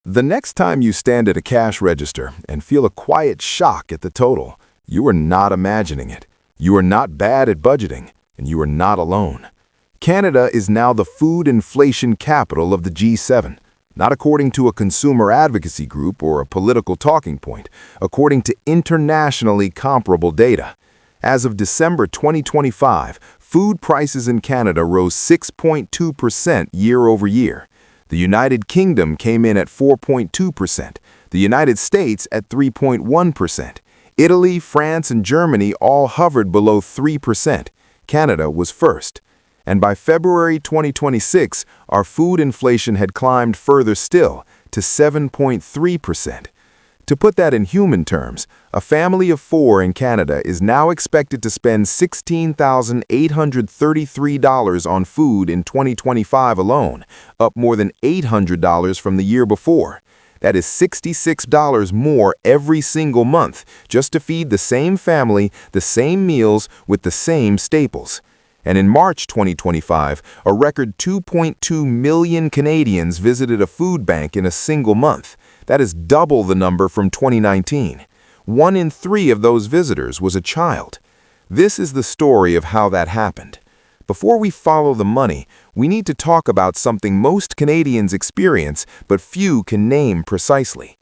The next time you stand at a cash register and feel a quiet shock at the total, you are not imagining it. You are not bad at budgeting, and you are not alone. Canada is now the food inflation capital of the G7, not according to a consumer advocacy group or a political talking point, according to internationally comparable data. As of December 2025, food prices in Canada rose 6.2% year over year. The United Kingdom came in at 4.2%, the United States at 3.1%. Italy, France, and Germany all hovered below 3%. Canada was first. And by February 2026, our food inflation had climbed further still to 7.3%. To put that in human terms, a family of 4 in Canada is now expected to spend $16,833 on food in 2025 alone, up more than $800 from the year before. That is $66 more every single month just to feed the same family, the same meals, with the same staples. And in March 2025, a record 2.2 million Canadians visited a food bank in a single month. That is double the number from 2019. 1 in 3 of those visitors was a child. This is the story of how that happened. Before we follow the money, we need to talk about something most Canadians experience but few can name precisely.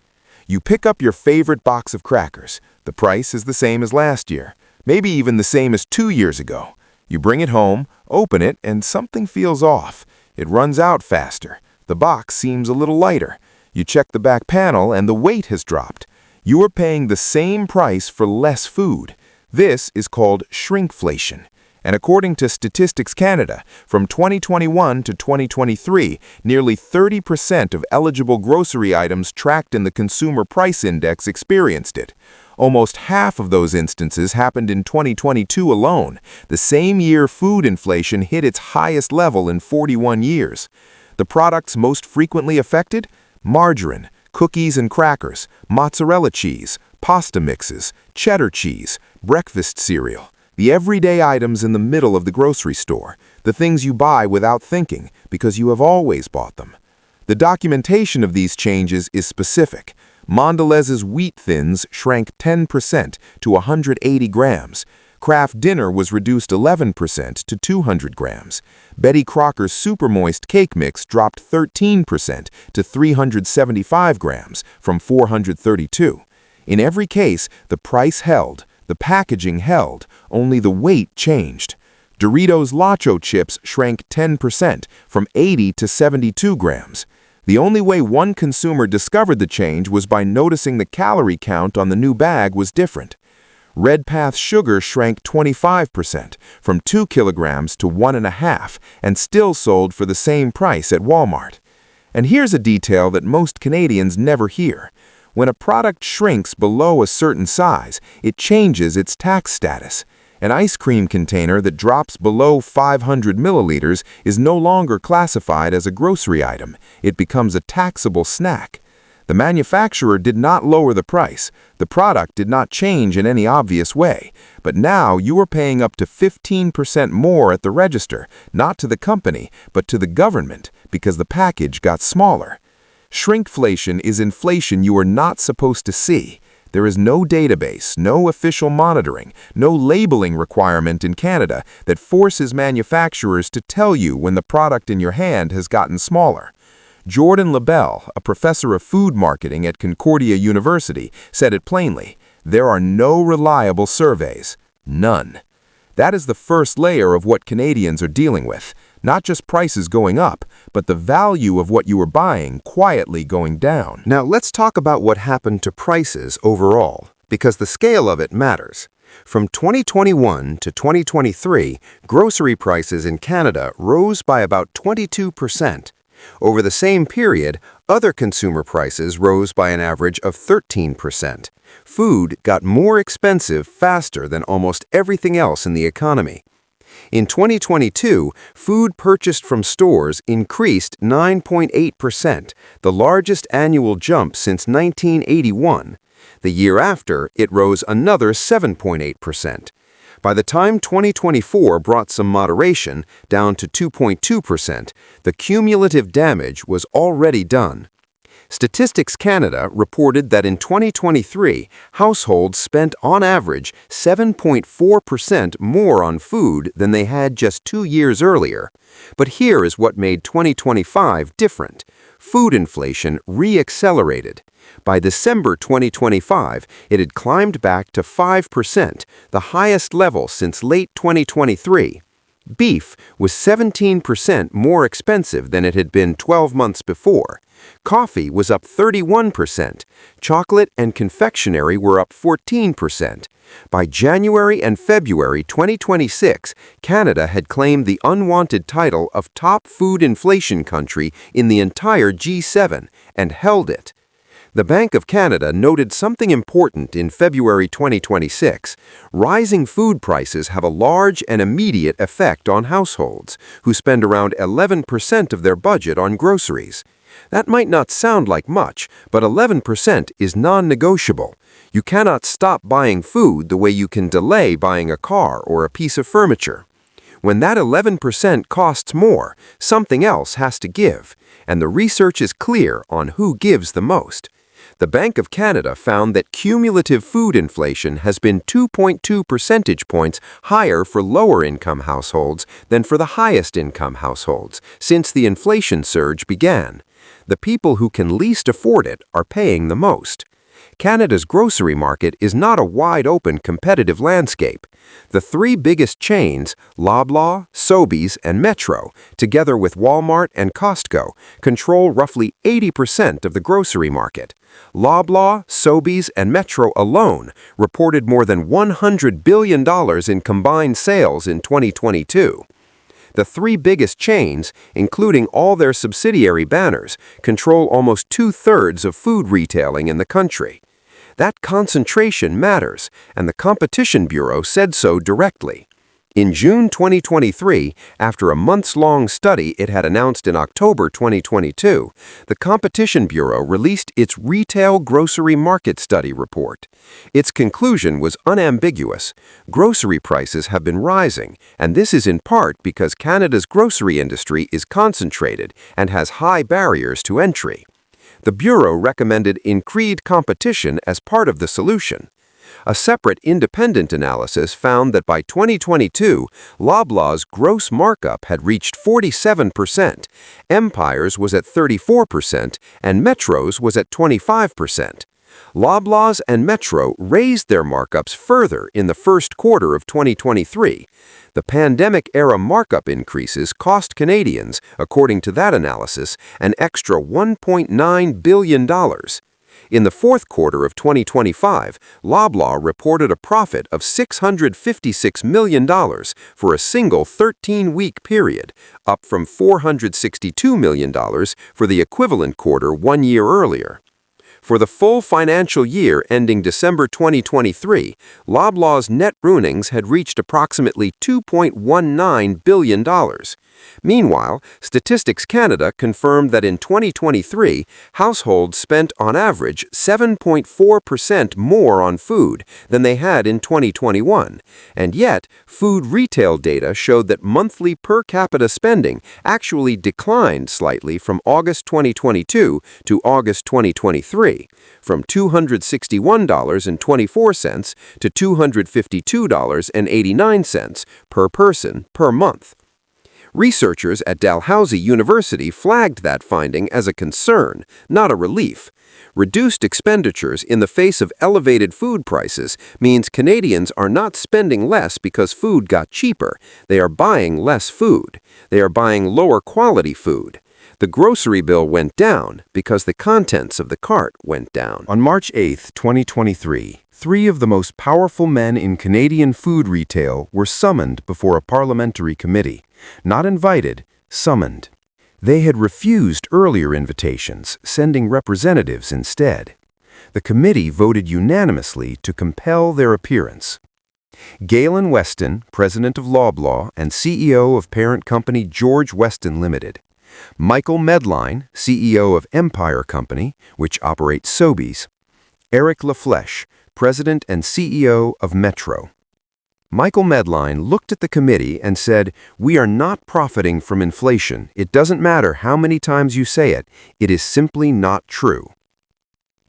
You pick up your favorite box of crackers. The price is the same as last year, maybe even the same as 2 years ago. You bring it home, open it, and something feels off. It runs out faster. The box seems a little lighter. You check the back panel and the weight has dropped. You are paying the same price for less food. This is called shrinkflation. And according to Statistics Canada, from 2021 to 2023, nearly 30% of eligible grocery items tracked in the Consumer Price Index experienced it. Almost half of those instances happened in 2022 alone, the same year food inflation hit its highest level in 41 years. The products most frequently affected? Margarine, cookies and crackers, mozzarella cheese, pasta mixes, cheddar cheese, breakfast cereal. The everyday items in the middle of the grocery store, the things you buy without thinking because you have always bought them. The documentation of these changes is specific. Mondelez's wheat thins shrank 10% to 180 grams. Kraft Dinner was reduced 11% to 200 grams. Betty Crocker's Super Moist Cake Mix dropped 13% to 375 grams from 432. In every case, the price held, the packaging held, only the weight changed. Doritos Nacho Chips shrank 10% from 80 to 72 grams. The only way one consumer discovered the change was by noticing the calorie count on the new bag was different. Red Path sugar shrank 25% from 2 kilograms to 1.5 and still sold for the same price at Walmart. And here's a detail that most Canadians never hear. When a product shrinks below a certain size, it changes its tax status. An ice cream container that drops below 500 milliliters is no longer classified as a grocery item. It becomes a taxable snack. The manufacturer did not lower the price. The product did not change in any obvious way. But now you are paying up to 15% more at the register, not to the company, but to the government, because the package got smaller. Shrinkflation is inflation you are not supposed to see. There is no database, no official monitoring, no labeling requirement in Canada that forces manufacturers to tell you when the product in your hand has gotten smaller. Jordan LaBelle, a professor of food marketing at Concordia University, said it plainly: there are no reliable surveys. None. That is the first layer of what Canadians are dealing with. Not just prices going up, but the value of what you are buying quietly going down. Now let's talk about what happened to prices overall, because the scale of it matters. From 2021 to 2023, grocery prices in Canada rose by about 22%. Over the same period, other consumer prices rose by an average of 13%. Food got more expensive faster than almost everything else in the economy. In 2022, food purchased from stores increased 9.8%, the largest annual jump since 1981. The year after, it rose another 7.8%. By the time 2024 brought some moderation, down to 2.2%, the cumulative damage was already done. Statistics Canada reported that in 2023, households spent on average 7.4% more on food than they had just 2 years earlier. But here is what made 2025 different. Food inflation re-accelerated. By December 2025, it had climbed back to 5%, the highest level since late 2023. Beef was 17% more expensive than it had been 12 months before. Coffee was up 31%. Chocolate and confectionery were up 14%. By January and February 2026, Canada had claimed the unwanted title of top food inflation country in the entire G7 and held it. The Bank of Canada noted something important in February 2026. Rising food prices have a large and immediate effect on households, who spend around 11% of their budget on groceries. That might not sound like much, but 11% is non-negotiable. You cannot stop buying food the way you can delay buying a car or a piece of furniture. When that 11% costs more, something else has to give, and the research is clear on who gives the most. The Bank of Canada found that cumulative food inflation has been 2.2 percentage points higher for lower-income households than for the highest-income households since the inflation surge began. The people who can least afford it are paying the most. Canada's grocery market is not a wide-open competitive landscape. The three biggest chains, Loblaw, Sobeys, and Metro, together with Walmart and Costco, control roughly 80% of the grocery market. Loblaw, Sobeys, and Metro alone reported more than $100 billion in combined sales in 2022. The three biggest chains, including all their subsidiary banners, control almost 2/3 of food retailing in the country. That concentration matters, and the Competition Bureau said so directly. In June 2023, after a months-long study it had announced in October 2022, the Competition Bureau released its Retail Grocery Market Study report. Its conclusion was unambiguous. Grocery prices have been rising, and this is in part because Canada's grocery industry is concentrated and has high barriers to entry. The Bureau recommended increased competition as part of the solution. A separate independent analysis found that by 2022, Loblaw's gross markup had reached 47%, Empire's was at 34%, and Metro's was at 25%. Loblaw's and Metro raised their markups further in the first quarter of 2023. The pandemic-era markup increases cost Canadians, according to that analysis, an extra $1.9 billion. In the fourth quarter of 2025, Loblaw reported a profit of $656 million for a single 13-week period, up from $462 million for the equivalent quarter 1 year earlier. For the full financial year ending December 2023, Loblaw's net earnings had reached approximately $2.19 billion. Meanwhile, Statistics Canada confirmed that in 2023, households spent on average 7.4% more on food than they had in 2021, and yet food retail data showed that monthly per capita spending actually declined slightly from August 2022 to August 2023, from $261.24 to $252.89 per person per month. Researchers at Dalhousie University flagged that finding as a concern, not a relief. Reduced expenditures in the face of elevated food prices means Canadians are not spending less because food got cheaper. They are buying less food. They are buying lower quality food. The grocery bill went down because the contents of the cart went down. On March 8, 2023, three of the most powerful men in Canadian food retail were summoned before a parliamentary committee. Not invited, summoned. They had refused earlier invitations, sending representatives instead. The committee voted unanimously to compel their appearance. Galen Weston, president of Loblaw and CEO of parent company George Weston Limited. Michael Medline, CEO of Empire Company, which operates Sobeys. Eric Laflèche, president and CEO of Metro. Michael Medline looked at the committee and said, "We are not profiting from inflation. It doesn't matter how many times you say it. It is simply not true."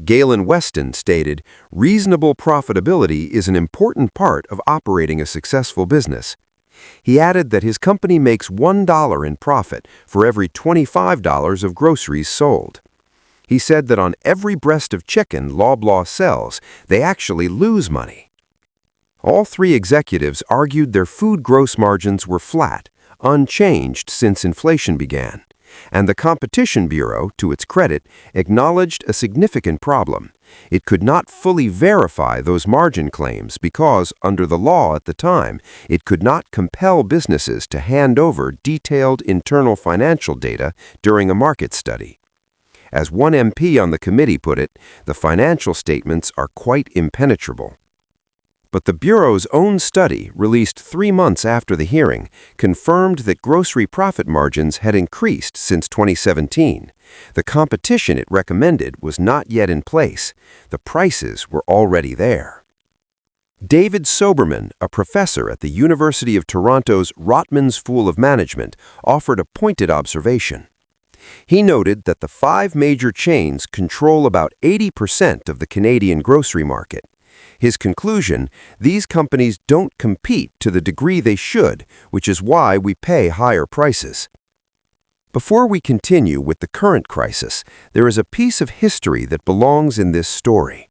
Galen Weston stated, "Reasonable profitability is an important part of operating a successful business." He added that his company makes $1 in profit for every $25 of groceries sold. He said that on every breast of chicken Loblaw sells, they actually lose money. All three executives argued their food gross margins were flat, unchanged since inflation began, and the Competition Bureau, to its credit, acknowledged a significant problem. It could not fully verify those margin claims because, under the law at the time, it could not compel businesses to hand over detailed internal financial data during a market study. As one MP on the committee put it, the financial statements are quite impenetrable. But the Bureau's own study, released 3 months after the hearing, confirmed that grocery profit margins had increased since 2017. The competition it recommended was not yet in place. The prices were already there. David Soberman, a professor at the University of Toronto's Rotman School of Management, offered a pointed observation. He noted that the 5 major chains control about 80% of the Canadian grocery market. His conclusion, these companies don't compete to the degree they should, which is why we pay higher prices. Before we continue with the current crisis, there is a piece of history that belongs in this story.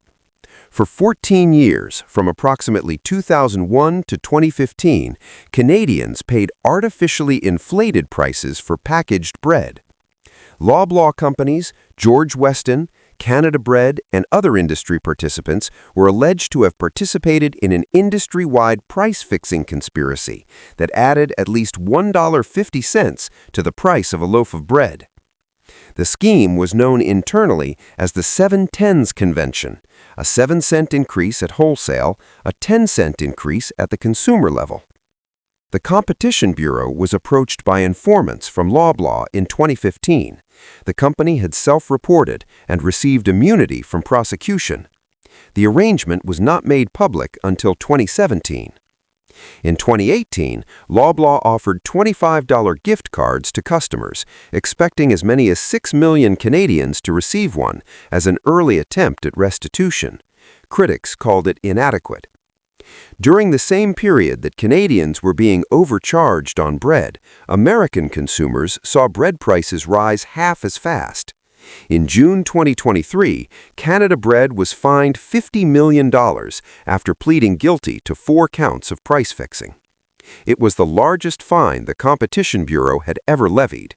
For 14 years, from approximately 2001 to 2015, Canadians paid artificially inflated prices for packaged bread. Loblaw companies, George Weston, Canada Bread, and other industry participants were alleged to have participated in an industry-wide price-fixing conspiracy that added at least $1.50 to the price of a loaf of bread. The scheme was known internally as the 7-10s Convention, a 7-cent increase at wholesale, a 10-cent increase at the consumer level. The Competition Bureau was approached by informants from Loblaw in 2015. The company had self-reported and received immunity from prosecution. The arrangement was not made public until 2017. In 2018, Loblaw offered $25 gift cards to customers, expecting as many as 6 million Canadians to receive one as an early attempt at restitution. Critics called it inadequate. During the same period that Canadians were being overcharged on bread, American consumers saw bread prices rise half as fast. In June 2023, Canada Bread was fined $50 million after pleading guilty to 4 counts of price fixing. It was the largest fine the Competition Bureau had ever levied.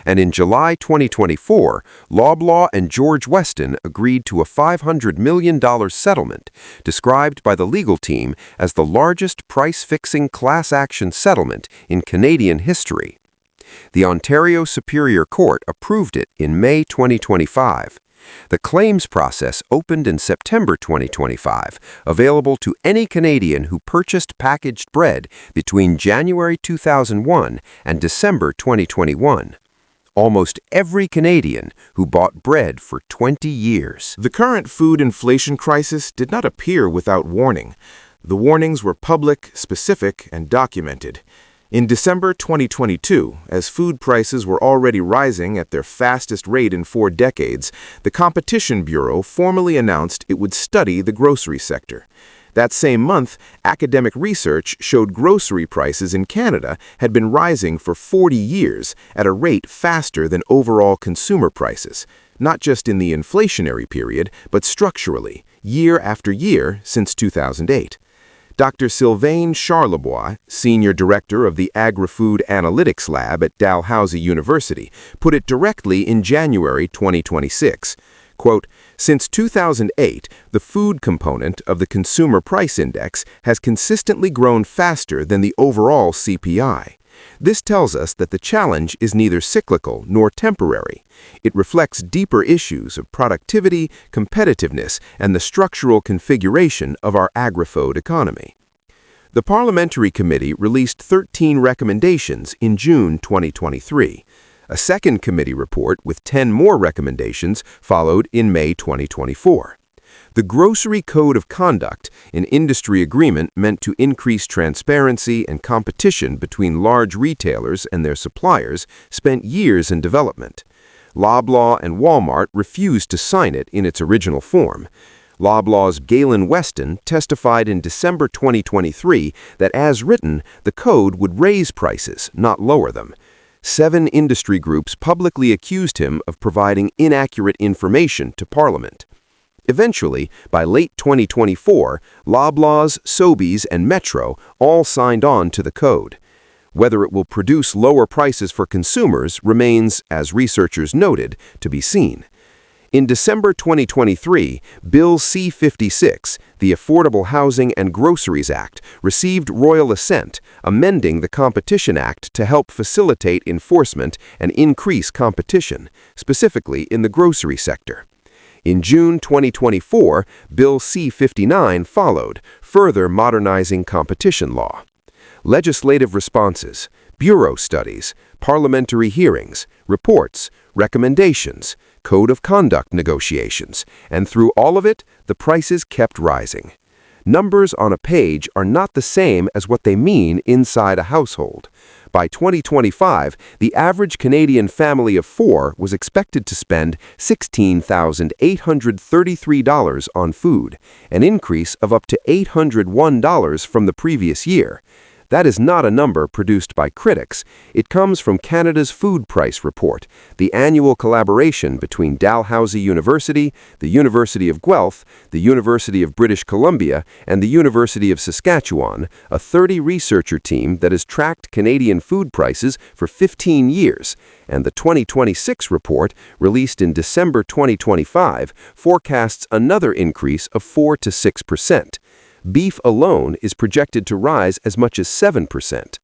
And in July 2024, Loblaw and George Weston agreed to a $500 million settlement, described by the legal team as the largest price-fixing class action settlement in Canadian history. The Ontario Superior Court approved it in May 2025. The claims process opened in September 2025, available to any Canadian who purchased packaged bread between January 2001 and December 2021. Almost every Canadian who bought bread for 20 years. The current food inflation crisis did not appear without warning. The warnings were public, specific, and documented. In December 2022, as food prices were already rising at their fastest rate in 4 decades, the Competition Bureau formally announced it would study the grocery sector. That same month, academic research showed grocery prices in Canada had been rising for 40 years at a rate faster than overall consumer prices, not just in the inflationary period, but structurally, year after year since 2008. Dr. Sylvain Charlebois, Senior Director of the Agri-Food Analytics Lab at Dalhousie University, put it directly in January 2026. Quote, "Since 2008, the food component of the Consumer Price Index has consistently grown faster than the overall CPI. This tells us that the challenge is neither cyclical nor temporary. It reflects deeper issues of productivity, competitiveness, and the structural configuration of our agri-food economy." The Parliamentary Committee released 13 recommendations in June 2023. A second committee report with 10 more recommendations followed in May 2024. The Grocery Code of Conduct, an industry agreement meant to increase transparency and competition between large retailers and their suppliers, spent years in development. Loblaw and Walmart refused to sign it in its original form. Loblaw's Galen Weston testified in December 2023 that, as written, the code would raise prices, not lower them. 7 industry groups publicly accused him of providing inaccurate information to Parliament. Eventually, by late 2024, Loblaws, Sobeys, and Metro all signed on to the code. Whether it will produce lower prices for consumers remains, as researchers noted, to be seen. In December 2023, Bill C-56, the Affordable Housing and Groceries Act, received royal assent, amending the Competition Act to help facilitate enforcement and increase competition, specifically in the grocery sector. In June 2024, Bill C-59 followed, further modernizing competition law. Legislative responses, bureau studies, parliamentary hearings, reports, recommendations, code of conduct negotiations, and through all of it, the prices kept rising. Numbers on a page are not the same as what they mean inside a household. By 2025, the average Canadian family of 4 was expected to spend $16,833 on food, an increase of up to $801 from the previous year. That is not a number produced by critics. It comes from Canada's Food Price Report, the annual collaboration between Dalhousie University, the University of Guelph, the University of British Columbia, and the University of Saskatchewan, a 30-researcher team that has tracked Canadian food prices for 15 years, and the 2026 report, released in December 2025, forecasts another increase of 4 to 6%. Beef alone is projected to rise as much as 7%.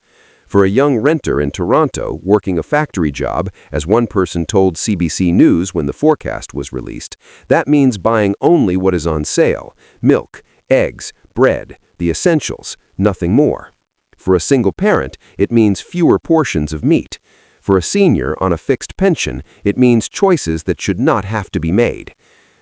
For a young renter in Toronto working a factory job, as one person told CBC News when the forecast was released, that means buying only what is on sale: milk, eggs, bread, the essentials, nothing more. For a single parent, it means fewer portions of meat. For a senior on a fixed pension, it means choices that should not have to be made.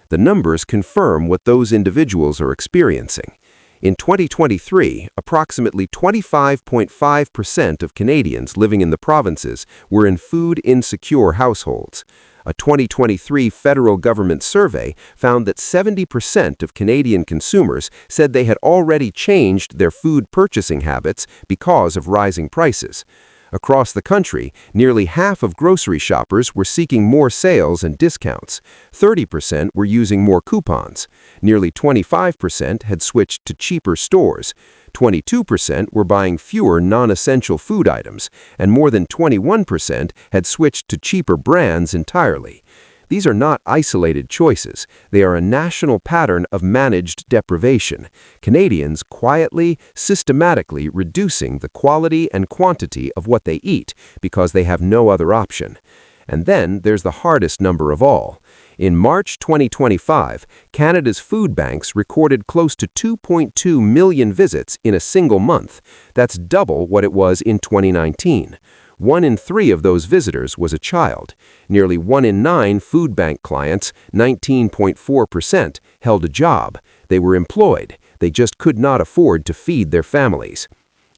The numbers confirm what those individuals are experiencing. In 2023, approximately 25.5% of Canadians living in the provinces were in food-insecure households. A 2023 federal government survey found that 70% of Canadian consumers said they had already changed their food purchasing habits because of rising prices. Across the country, nearly half of grocery shoppers were seeking more sales and discounts. 30% were using more coupons. Nearly 25% had switched to cheaper stores. 22% were buying fewer non-essential food items, and more than 21% had switched to cheaper brands entirely. These are not isolated choices. They are a national pattern of managed deprivation. Canadians quietly, systematically reducing the quality and quantity of what they eat because they have no other option. And then there's the hardest number of all. In March 2025, Canada's food banks recorded close to 2.2 million visits in a single month. That's double what it was in 2019. 1 in 3 of those visitors was a child. Nearly 1 in 9 food bank clients, 19.4%, held a job. They were employed. They just could not afford to feed their families.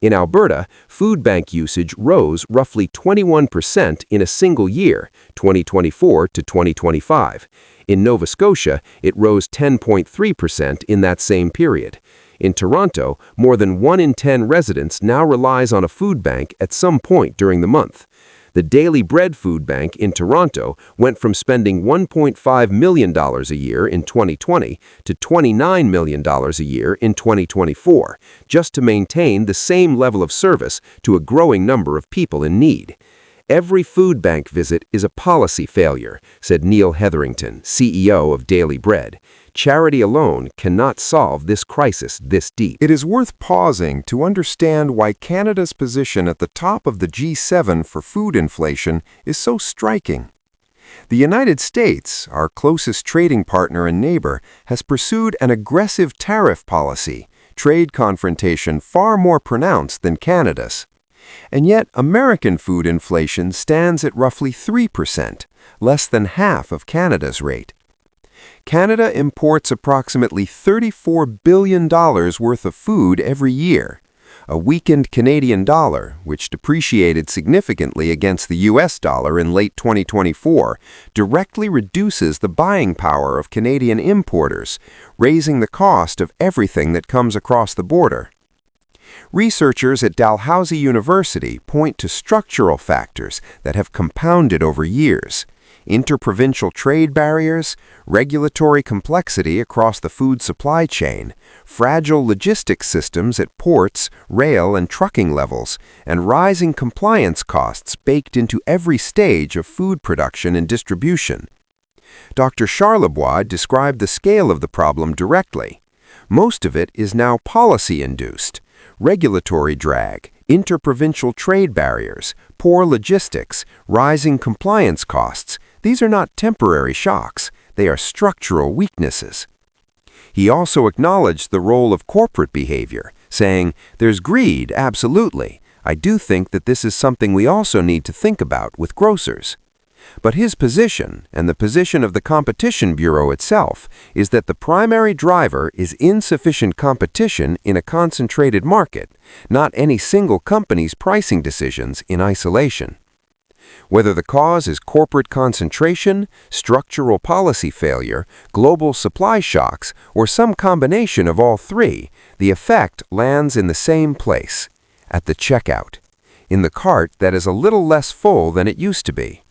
In Alberta, food bank usage rose roughly 21% in a single year, 2024 to 2025. In Nova Scotia, it rose 10.3% in that same period. In Toronto, more than 1 in 10 residents now relies on a food bank at some point during the month. The Daily Bread Food Bank in Toronto went from spending $1.5 million a year in 2020 to $29 million a year in 2024, just to maintain the same level of service to a growing number of people in need. Every food bank visit is a policy failure, said Neil Hetherington, CEO of Daily Bread. Charity alone cannot solve this crisis this deep. It is worth pausing to understand why Canada's position at the top of the G7 for food inflation is so striking. The United States, our closest trading partner and neighbor, has pursued an aggressive tariff policy, trade confrontation far more pronounced than Canada's. And yet, American food inflation stands at roughly 3%, less than half of Canada's rate. Canada imports approximately $34 billion worth of food every year. A weakened Canadian dollar, which depreciated significantly against the US dollar in late 2024, directly reduces the buying power of Canadian importers, raising the cost of everything that comes across the border. Researchers at Dalhousie University point to structural factors that have compounded over years: interprovincial trade barriers, regulatory complexity across the food supply chain, fragile logistics systems at ports, rail, and trucking levels, and rising compliance costs baked into every stage of food production and distribution. Dr. Charlebois described the scale of the problem directly. Most of it is now policy-induced: regulatory drag, interprovincial trade barriers, poor logistics, rising compliance costs. These are not temporary shocks, they are structural weaknesses. He also acknowledged the role of corporate behavior, saying, "There's greed, absolutely. I do think that this is something we also need to think about with grocers." But his position, and the position of the Competition Bureau itself, is that the primary driver is insufficient competition in a concentrated market, not any single company's pricing decisions in isolation. Whether the cause is corporate concentration, structural policy failure, global supply shocks, or some combination of all three, the effect lands in the same place: at the checkout, in the cart that is a little less full than it used to be.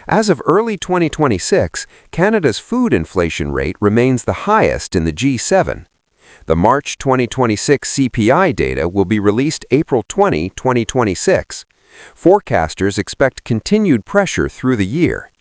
As of early 2026, Canada's food inflation rate remains the highest in the G7. The March 2026 CPI data will be released April 20, 2026. Forecasters expect continued pressure through the year.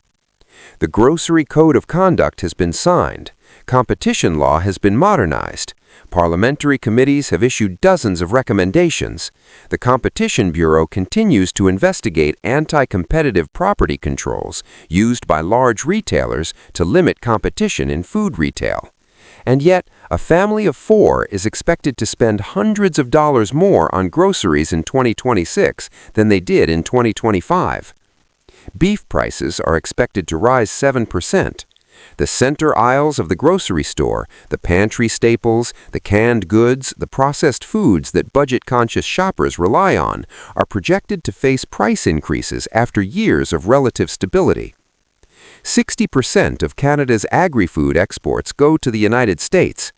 The Grocery Code of Conduct has been signed. Competition law has been modernized. Parliamentary committees have issued dozens of recommendations. The Competition Bureau continues to investigate anti-competitive property controls used by large retailers to limit competition in food retail. And yet, a family of 4 is expected to spend hundreds of dollars more on groceries in 2026 than they did in 2025. Beef prices are expected to rise 7%. The center aisles of the grocery store, the pantry staples, the canned goods, the processed foods that budget-conscious shoppers rely on, are projected to face price increases after years of relative stability. 60% of Canada's agri-food exports go to the United States.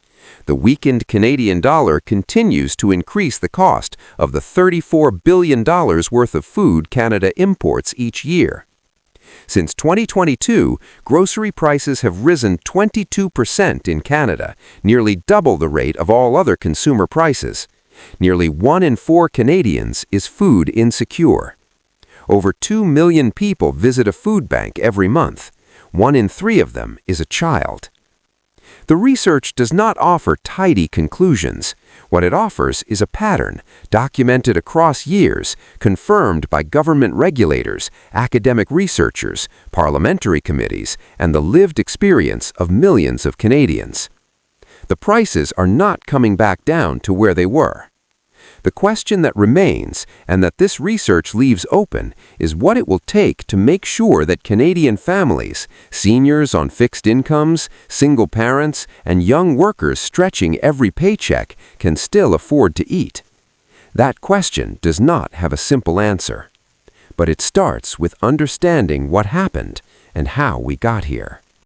The weakened Canadian dollar continues to increase the cost of the $34 billion worth of food Canada imports each year. Since 2022, grocery prices have risen 22% in Canada, nearly double the rate of all other consumer prices. Nearly 1 in 4 Canadians is food insecure. Over 2 million people visit a food bank every month. 1 in 3 of them is a child. The research does not offer tidy conclusions. What it offers is a pattern, documented across years, confirmed by government regulators, academic researchers, parliamentary committees, and the lived experience of millions of Canadians. The prices are not coming back down to where they were. The question that remains, and that this research leaves open, is what it will take to make sure that Canadian families, seniors on fixed incomes, single parents, and young workers stretching every paycheck can still afford to eat. That question does not have a simple answer. But it starts with understanding what happened and how we got here.